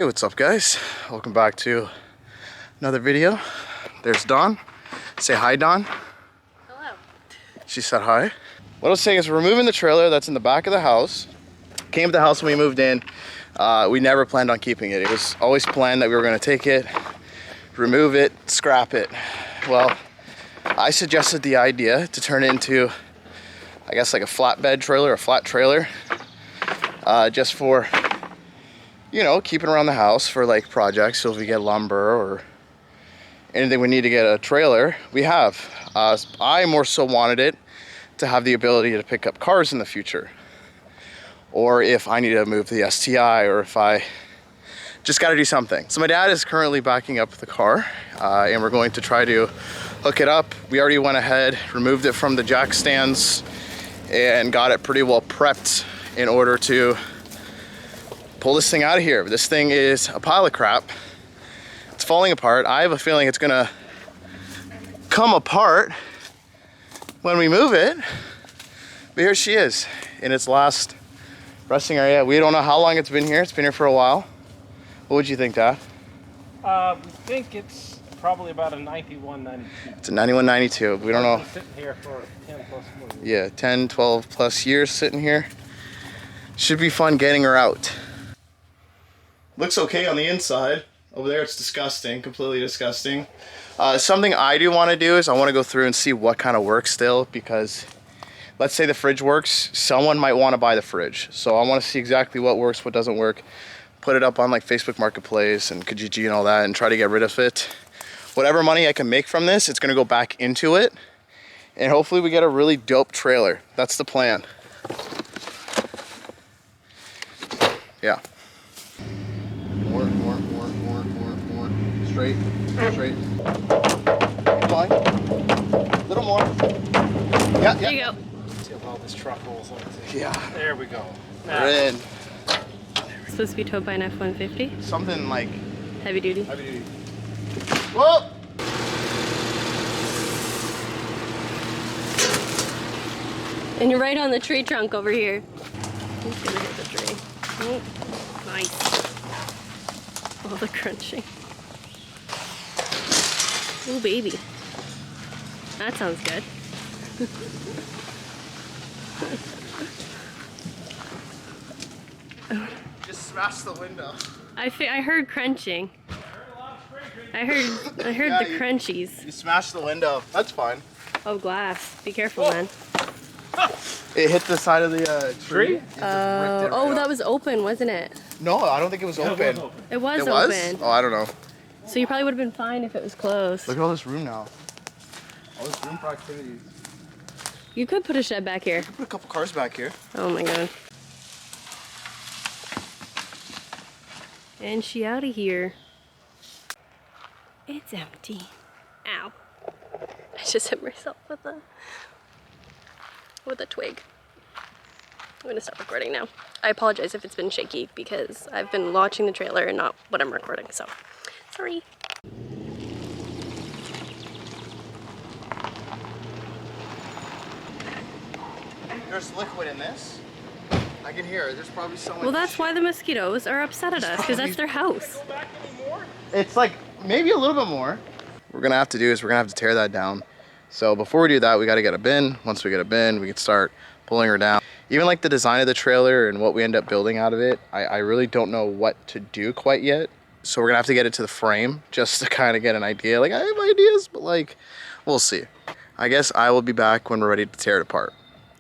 Hey, what's up guys? Welcome back to another video. There's Dawn. Say hi, Dawn. Hello. She said hi. What I was saying is we're removing the trailer that's in the back of the house. Came to the house when we moved in. We never planned on keeping it. It was always planned that we were gonna take it, remove it, scrap it. Well, I suggested the idea to turn it into, I guess, like a flatbed trailer, a flat trailer, just for, you know, keeping around the house for like projects. So if we get lumber or anything we need to get a trailer, we have. I more so wanted it to have the ability to pick up cars in the future. Or if I need to move the STI, or if I just got to do something. So my dad is currently backing up the car and we're going to try to hook it up. We already went ahead, removed it from the jack stands and got it pretty well prepped in order to pull this thing out of here. This thing is a pile of crap. It's falling apart. I have a feeling it's gonna come apart when we move it. But here she is in its last resting area. We don't know how long it's been here. It's been here for a while. What would you think, Dad? We think it's probably about a 91, 92. It's a 91, 92. We don't know. It's been sitting here for 10 plus more years. Yeah, 10, 12 plus years sitting here. Should be fun getting her out. Looks okay on the inside. Over there it's disgusting, completely disgusting. Something I do want to do is I want to go through and see what kind of works still, because let's say the fridge works, someone might want to buy the fridge. So I want to see exactly what works, what doesn't work. Put it up on like Facebook Marketplace and Kijiji and all that and try to get rid of it. Whatever money I can make from this, it's going to go back into it. And hopefully we get a really dope trailer. That's the plan. Yeah. More. Straight. Keep going. A little more. Yeah. There you go. See how this truck rolls on. Yeah. There we go. We're in. It's supposed to be towed by an F-150. Something like Heavy duty. heavy duty. Whoa! And you're right on the tree trunk over here. He's gonna hit the tree. Oh, nice. All the crunching. Oh, baby. That sounds good. Just smashed the window. I heard crunching. I heard Yeah, the crunchies. You smashed the window. That's fine. Oh, glass. Be careful, man. It hit the side of the tree. It just ripped it right Oh, that off. was open, wasn't it? No, I don't think it was open. It was It was? open. Oh, I don't know. So you probably would have been fine if it was closed. Look at all this room now. All this room for activities. You could put a shed back here. Put a couple cars back here. Oh my god. And she out of here. It's empty. Ow. I just hit myself with a twig. I'm gonna stop recording now. I apologize if it's been shaky because I've been launching the trailer and not what I'm recording, so sorry. There's liquid in this. I can hear it. There's probably someone. Well, that's why the mosquitoes are upset at us, because that's their house. It's like maybe a little bit more. What we're gonna have to do is we're gonna have to tear that down. So before we do that, we gotta get a bin. Once we get a bin, we can start pulling her down. Even like the design of the trailer and what we end up building out of it, I really don't know what to do quite yet. So we're gonna have to get it to the frame just to kind of get an idea. Like, I have ideas, but like, we'll see. I guess I will be back when we're ready to tear it apart.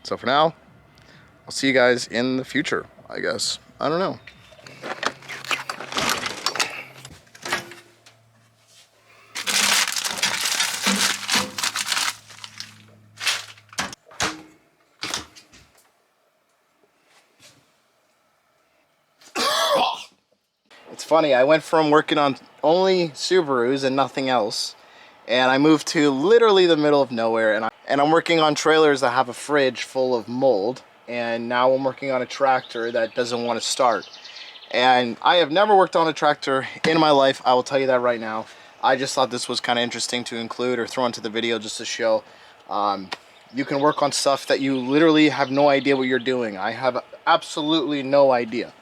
So for now, I'll see you guys in the future, I guess. I don't know. It's funny, I went from working on only Subarus and nothing else, and I moved to literally the middle of nowhere, and I'm working on trailers that have a fridge full of mold, and now I'm working on a tractor that doesn't want to start. And I have never worked on a tractor in my life, I will tell you that right now. I just thought this was kind of interesting to include or throw into the video just to show you can work on stuff that you literally have no idea what you're doing. I have absolutely no idea.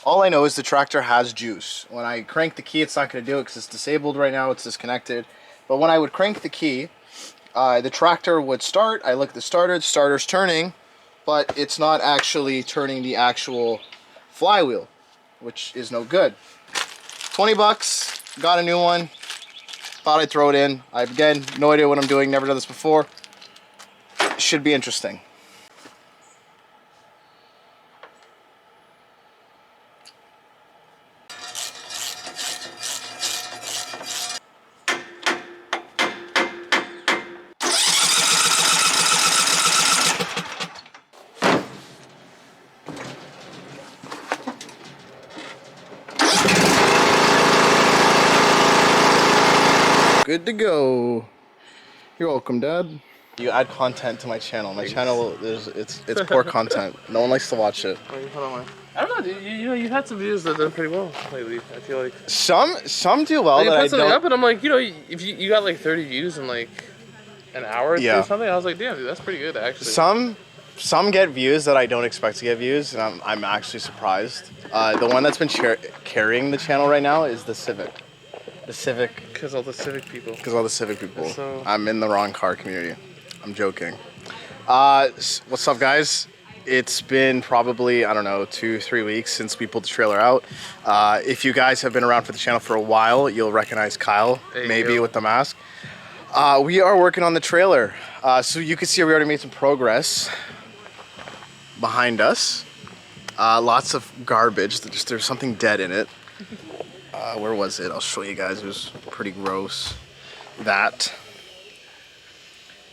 All I know is the tractor has juice. When I crank the key, it's not going to do it because it's disabled right now. It's disconnected. But when I would crank the key, the tractor would start. I look at the starter's turning, but it's not actually turning the actual flywheel, which is no good. 20 bucks, got a new one. Thought I'd throw it in. Again, no idea what I'm doing, never done this before. Should be interesting. Good to go. You're welcome, Dad. You add content to my channel. My channel it's poor content. No one likes to watch it. I don't know, dude. You know, you've had some videos that done pretty well lately. I feel like Some do well. like, you that put I something don't. up, and I'm like, you know, if you got like 30 views in like an hour or something, I was like, damn, dude, that's pretty good actually. Some get views that I don't expect to get views, and I'm actually surprised. The one that's been carrying the channel right now is the Civic. The Civic. Because all the Civic people. Because all the Civic people. So... I'm in the wrong car community. I'm joking. What's up, guys? It's been probably, I don't know, 2-3 weeks since we pulled the trailer out. If you guys have been around for the channel for a while, you'll recognize Kyle, maybe with the mask. We are working on the trailer. So you can see we already made some progress behind us. Lots of garbage. There's something dead in it. Where was it? I'll show you guys. It was pretty gross. That.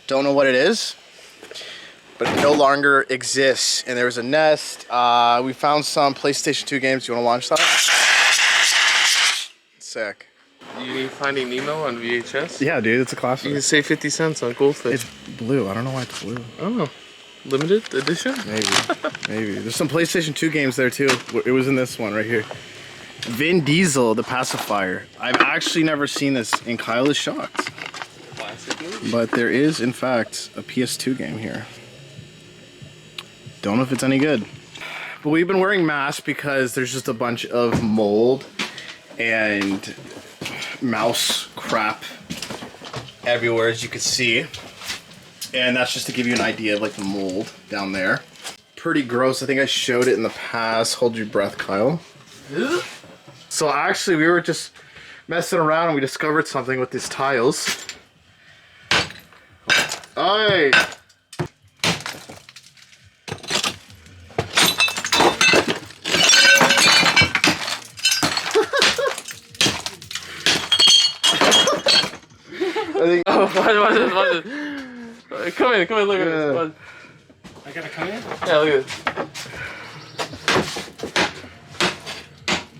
Don't know what it is, but it no longer exists. And there was a nest. We found some PlayStation 2 games. You want to launch that? Sick. You need Finding Nemo on VHS? Yeah, dude, it's a classic. You can save 50 cents on Goldfish. It's blue. I don't know why it's blue. Oh, limited edition? Maybe. Maybe. There's some PlayStation 2 games there too. It was in this one right here. Vin Diesel, the pacifier. I've actually never seen this, and Kyle is shocked. Classic. But there is, in fact, a PS2 game here. Don't know if it's any good. But we've been wearing masks because there's just a bunch of mold and mouse crap everywhere, as you can see. And that's just to give you an idea of like the mold down there. Pretty gross. I think I showed it in the past. Hold your breath, Kyle. So actually, we were just messing around and we discovered something with these tiles. Hey! Watch this. Come in, look at this. I gotta come in? Yeah, look at this.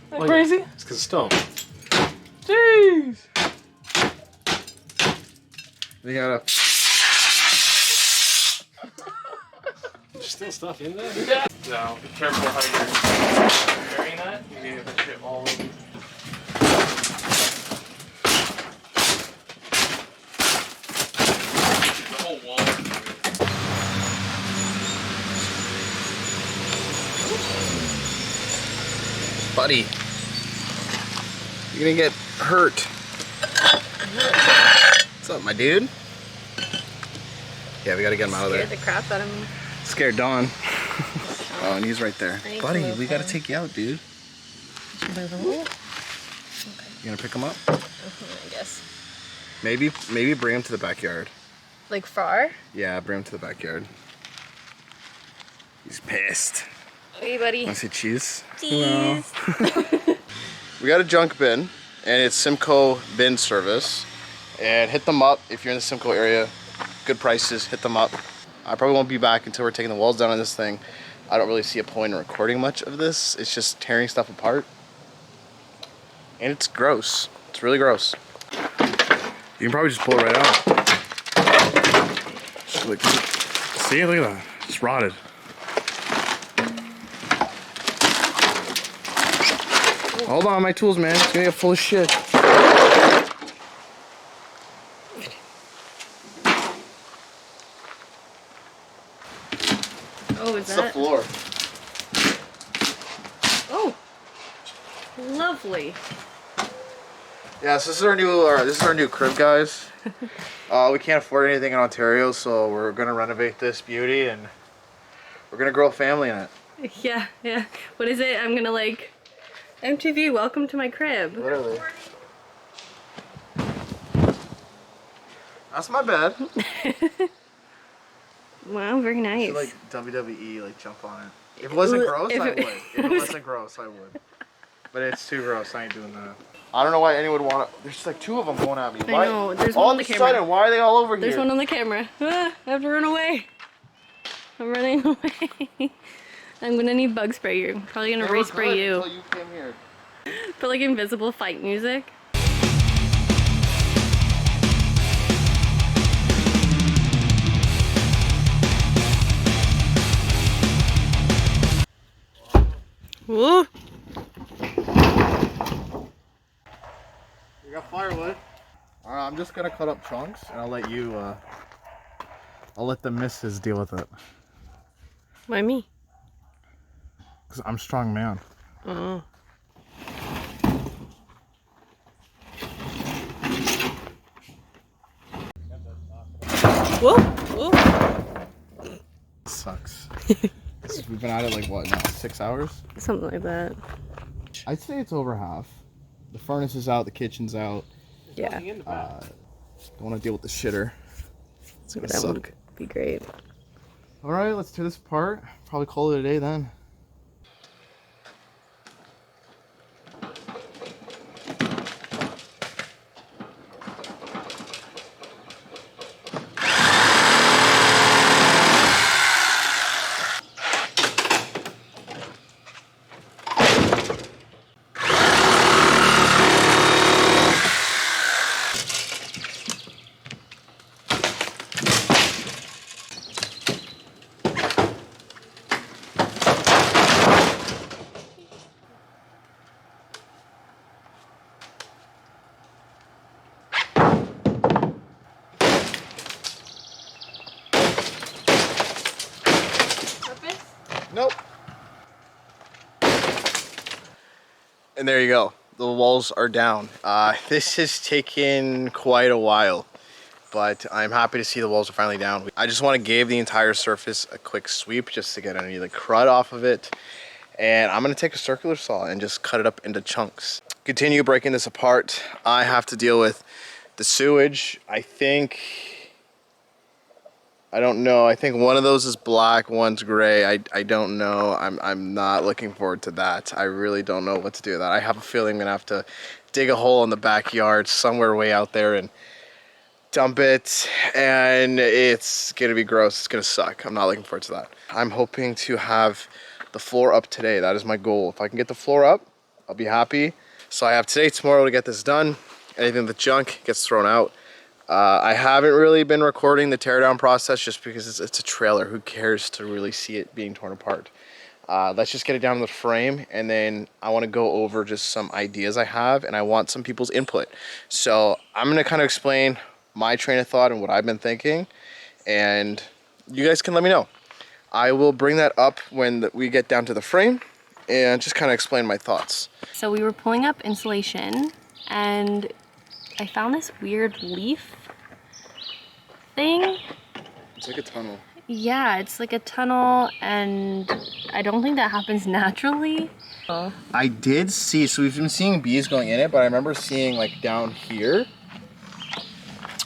Isn't that crazy? It's because of stone. Jeez. They gotta. There's still stuff in there? Yeah. No, be careful how you're carrying that. You're gonna get that shit all over. The whole wall. Buddy, you're gonna get hurt. What's up, my dude? Yeah, we gotta get him out of there. Scared the crap out of me. Scared Dawn. Oh, and he's right there. Thanks, Buddy, little we gotta thing. take you out, dude. Okay. You gonna pick him up? I guess. Maybe bring him to the backyard. Like far? Yeah, bring him to the backyard. He's pissed. Hey, buddy. Want to see cheese? Cheese. We got a junk bin, and it's Simcoe bin service. And hit them up if you're in the Simcoe area. Good prices, hit them up. I probably won't be back until we're taking the walls down on this thing. I don't really see a point in recording much of this. It's just tearing stuff apart. And it's gross. It's really gross. You can probably just pull it right out. Like, see, look at that. It's rotted. Hold on, my tools, man. It's gonna get full of shit. Oh, is It's that? the floor. Oh. hopefully. Yeah, so this is our new crib, guys. We can't afford anything in Ontario, so we're gonna renovate this beauty and we're gonna grow a family in it. Yeah, yeah. What is it? I'm gonna like MTV, welcome to my crib. Literally. That's my bed. Wow, very nice. I should, like WWE, like jump on it. If it wasn't gross, I would. If it wasn't gross, I would. But it's too gross. I ain't doing that. I don't know why anyone would want to. There's like 2 of them going at me. I know. There's one all on the of a camera. sudden, why are they all over here? There's one on the camera. Ah, I have to run away. I'm running away. I'm gonna need bug spray. You're probably gonna respray you. Until you came here. Put like invisible fight music. Woo! We got firewood. Alright, I'm just gonna cut up chunks and I'll let you, I'll let the missus deal with it. Why me? Because I'm a strong man. Oh. Whoa! Whoa! Sucks. We've been at it like what now? 6 hours? Something like that. I'd say it's over half. The furnace is out, the kitchen's out. Yeah. Don't want to deal with the shitter. It's gonna That suck. would be great. Alright, let's tear this apart. Probably call it a day then. Nope. And there you go. The walls are down. This has taken quite a while, but I'm happy to see the walls are finally down. I just want to give the entire surface a quick sweep just to get any of the crud off of it. And I'm going to take a circular saw and just cut it up into chunks. Continue breaking this apart. I have to deal with the sewage. I don't know. I think one of those is black, one's gray. I don't know. I'm not looking forward to that. I really don't know what to do with that. I have a feeling I'm gonna have to dig a hole in the backyard somewhere way out there and dump it, and it's gonna be gross. It's gonna suck. I'm not looking forward to that. I'm hoping to have the floor up today. That is my goal. If I can get the floor up, I'll be happy. So I have today, tomorrow to get this done. Anything with junk gets thrown out. I haven't really been recording the teardown process just because it's a trailer. Who cares to really see it being torn apart? Let's just get it down to the frame, and then I want to go over just some ideas I have, and I want some people's input. So I'm going to kind of explain my train of thought and what I've been thinking, and you guys can let me know. I will bring that up when we get down to the frame and just kind of explain my thoughts. So we were pulling up insulation, and I found this weird leaf thing. It's like a tunnel. Yeah, it's like a tunnel, and I don't think that happens naturally. Oh. I did see, so we've been seeing bees going in it, but I remember seeing like down here,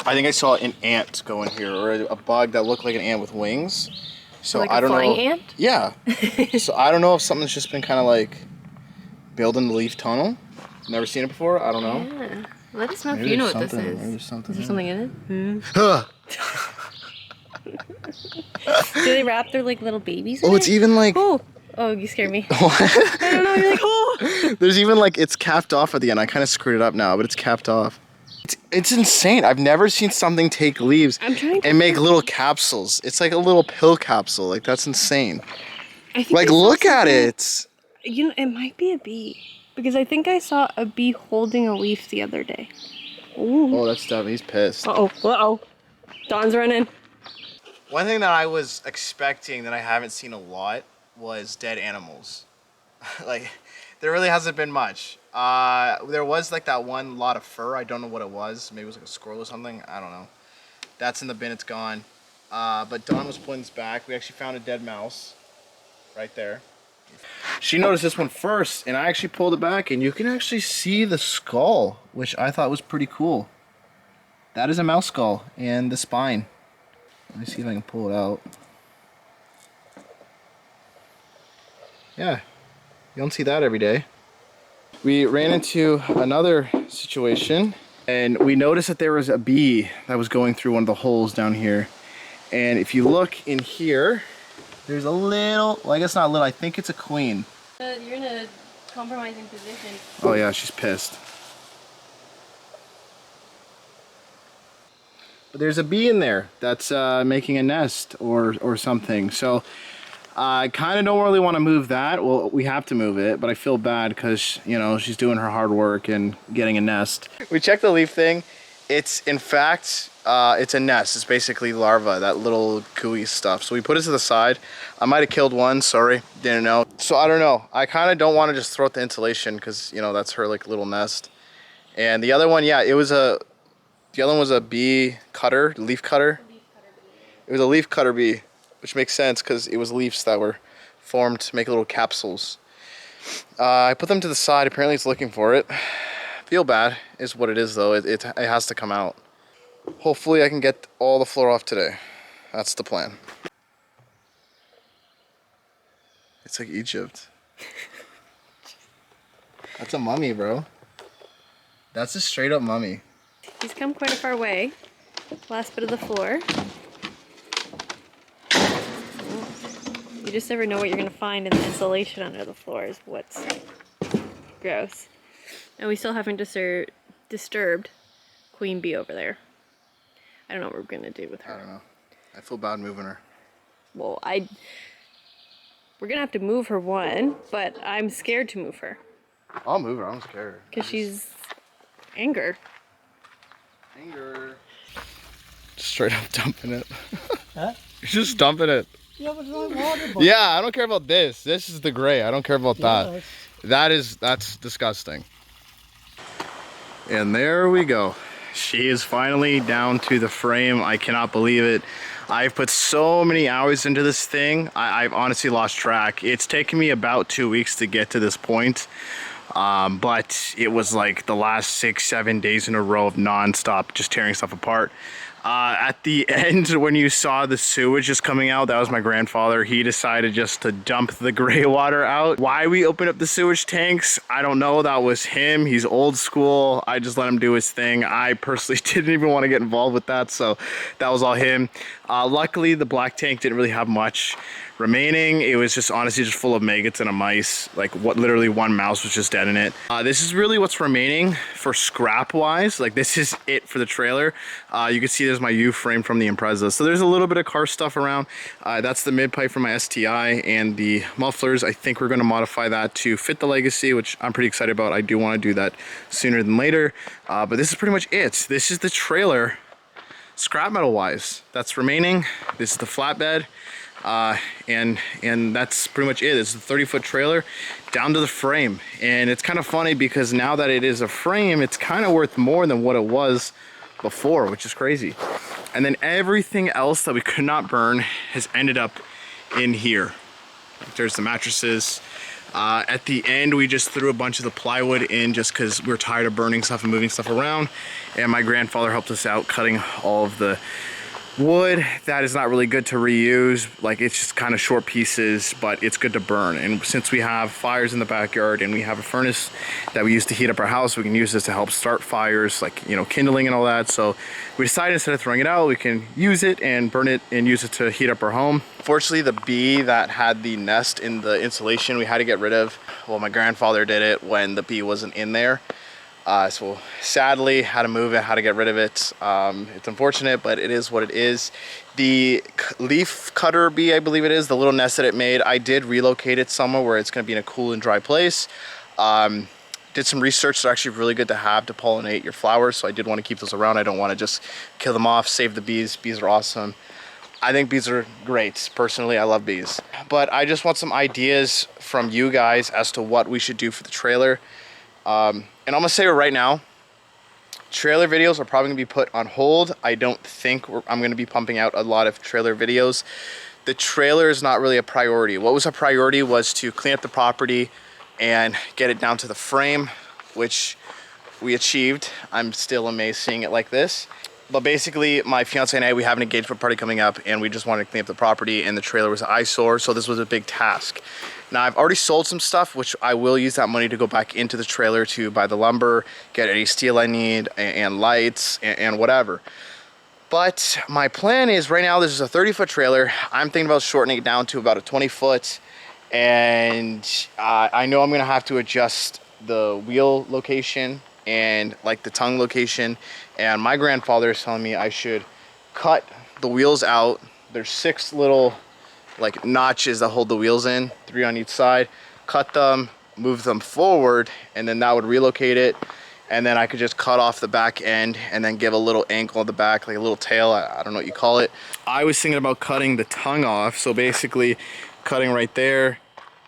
I think I saw an ant go in here, or a bug that looked like an ant with wings. So like I don't know. A flying ant? Yeah. So I don't know if something's just been kind of like building the leaf tunnel. Never seen it before. I don't know. Yeah. Let us know if Maybe you know there's what this something- is. maybe there's something Is there in something in it? Do they wrap their like little babies in Oh, it? it's even like. Oh, you scared me. I don't know. You're like, oh. There's even like it's capped off at the end. I kind of screwed it up now, but it's capped off. It's insane. I've never seen something take leaves and make little capsules. It's like a little pill capsule. Like that's insane. I think Like look at it. You know, it might be a bee because I think I saw a bee holding a leaf the other day. Ooh. Oh, that's Devin. He's pissed. Uh-oh. Dawn's running. One thing that I was expecting that I haven't seen a lot was dead animals. Like, there really hasn't been much. There was like that one lot of fur. I don't know what it was. Maybe it was like a squirrel or something. I don't know. That's in the bin. It's gone. But Dawn was pulling this back. We actually found a dead mouse right there. She noticed this one first, and I actually pulled it back, and you can actually see the skull, which I thought was pretty cool. That is a mouse skull, and the spine. Let me see if I can pull it out. Yeah, you don't see that every day. We ran into another situation, and we noticed that there was a bee that was going through one of the holes down here. And if you look in here, there's a little, well, I guess not little, I think it's a queen. You're in a compromising position. Oh yeah, she's pissed. But there's a bee in there that's making a nest or something. So I kind of don't really want to move that. Well, we have to move it, but I feel bad because, you know, she's doing her hard work and getting a nest. We checked the leaf thing. It's, in fact, it's a nest. It's basically larva, that little gooey stuff. So we put it to the side. I might have killed one, sorry, didn't know. So I don't know. I kind of don't want to just throw out the insulation because, you know, that's her like little nest. And the other one, yeah, the other one was a bee cutter, leaf cutter. It was a leaf cutter bee, which makes sense because it was leaves that were formed to make little capsules. I put them to the side. Apparently it's looking for it. Feel bad is what it is though. It has to come out. Hopefully I can get all the floor off today. That's the plan. It's like Egypt. That's a mummy, bro. That's a straight up mummy. He's come quite a far way. Last bit of the floor. You just never know what you're going to find in the insulation under the floor is what's gross. And we still haven't disturbed Queen Bee over there. I don't know what we're going to do with her. I don't know. I feel bad moving her. Well, we're going to have to move her one, but I'm scared to move her. I'll move her. I'm scared. Because she's anger. Anger. Straight up dumping it. Huh? You're just dumping it. Yeah, but it's not water. But Yeah, I don't care about this. This is the gray. I don't care about that. That's disgusting. And there we go. She is finally down to the frame. I cannot believe it. I've put so many hours into this thing. I've honestly lost track. It's taken me about 2 weeks to get to this point. But it was like the last 6-7 days in a row of non-stop just tearing stuff apart. At the end, when you saw the sewage just coming out, that was my grandfather. He decided just to dump the gray water out. Why we opened up the sewage tanks, I don't know. That was him. He's old school. I just let him do his thing. I personally didn't even want to get involved with that, so that was all him. Luckily, the black tank didn't really have much remaining. It was just honestly just full of maggots and a mice. Like literally one mouse was just dead in it. This is really what's remaining for scrap wise. Like this is it for the trailer. You can see there's my U frame from the Impreza. So there's a little bit of car stuff around. That's the mid pipe for my STI and the mufflers. I think we're going to modify that to fit the Legacy, which I'm pretty excited about. I do want to do that sooner than later. But this is pretty much it. This is the trailer scrap metal wise that's remaining. This is the flatbed. And that's pretty much it. It's a 30-foot trailer down to the frame. And it's kind of funny because now that it is a frame, it's kind of worth more than what it was before, which is crazy. And then everything else that we could not burn has ended up in here. There's the mattresses. At the end, we just threw a bunch of the plywood in just because we're tired of burning stuff and moving stuff around. And my grandfather helped us out cutting all of the wood that is not really good to reuse. Like it's just kind of short pieces, but it's good to burn. And since we have fires in the backyard and we have a furnace that we use to heat up our house, we can use this to help start fires, like, you know, kindling and all that. So we decided instead of throwing it out, we can use it and burn it and use it to heat up our home. Fortunately, the bee that had the nest in the insulation we had to get rid of. Well, my grandfather did it when the bee wasn't in there. So sadly, had to move it, had to get rid of it. It's unfortunate, but it is what it is. The leaf cutter bee, I believe it is, the little nest that it made, I did relocate it somewhere where it's going to be in a cool and dry place. Did some research. They're actually really good to have to pollinate your flowers, so I did want to keep those around. I don't want to just kill them off, save the bees. Bees are awesome. I think bees are great. Personally, I love bees. But I just want some ideas from you guys as to what we should do for the trailer. And I'm gonna say it right now, trailer videos are probably gonna be put on hold. I don't think I'm gonna be pumping out a lot of trailer videos. The trailer is not really a priority. What was a priority was to clean up the property and get it down to the frame, which we achieved. I'm still amazed seeing it like this. But basically, my fiance and I, we have an engagement party coming up, and we just wanted to clean up the property, and the trailer was an eyesore, so this was a big task. Now, I've already sold some stuff, which I will use that money to go back into the trailer to buy the lumber, get any steel I need, and lights, and whatever. But my plan is, right now, this is a 30-foot trailer. I'm thinking about shortening it down to about a 20-foot, and I know I'm gonna have to adjust the wheel location and like the tongue location. And my grandfather is telling me I should cut the wheels out. There's 6 little like notches that hold the wheels in, 3 on each side. Cut them, move them forward, and then that would relocate it. And then I could just cut off the back end and then give a little ankle on the back, like a little tail. I don't know what you call it. I was thinking about cutting the tongue off. So basically cutting right there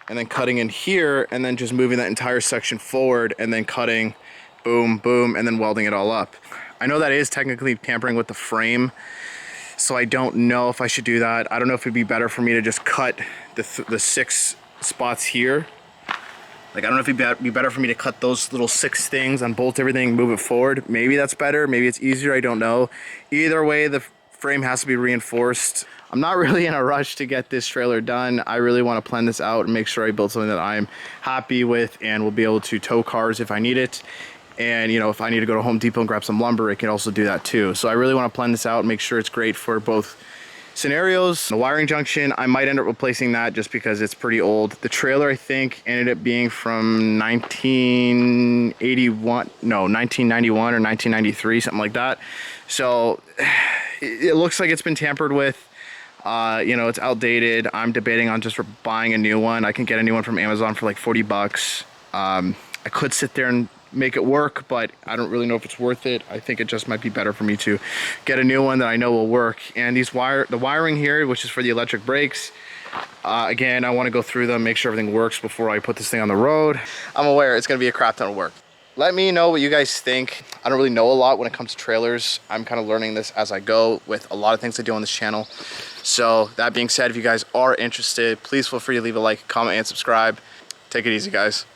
and then cutting in here and then just moving that entire section forward and then cutting, boom, boom, and then welding it all up. I know that is technically tampering with the frame, so I don't know if I should do that. I don't know if it'd be better for me to just cut the 6 spots here. Like, I don't know if it'd be better for me to cut those little 6 things and bolt everything, move it forward. Maybe that's better, maybe it's easier, I don't know. Either way, the frame has to be reinforced. I'm not really in a rush to get this trailer done. I really want to plan this out and make sure I build something that I'm happy with and will be able to tow cars if I need it. And, you know, if I need to go to Home Depot and grab some lumber, it can also do that too. So I really want to plan this out and make sure it's great for both scenarios. The wiring junction, I might end up replacing that just because it's pretty old. The trailer, I think, ended up being from 1991 or 1993, something like that. So it looks like it's been tampered with. You know, it's outdated. I'm debating on just buying a new one. I can get a new one from Amazon for like 40 bucks. I could sit there and make it work, but I don't really know if it's worth it. I think it just might be better for me to get a new one that I know will work. And the wiring here, which is for the electric brakes, again, I want to go through them, make sure everything works before I put this thing on the road. I'm aware it's going to be a crap ton of work. Let me know what you guys think. I don't really know a lot when it comes to trailers. I'm kind of learning this as I go with a lot of things I do on this channel. So that being said, if you guys are interested, please feel free to leave a like, comment, and subscribe. Take it easy, guys.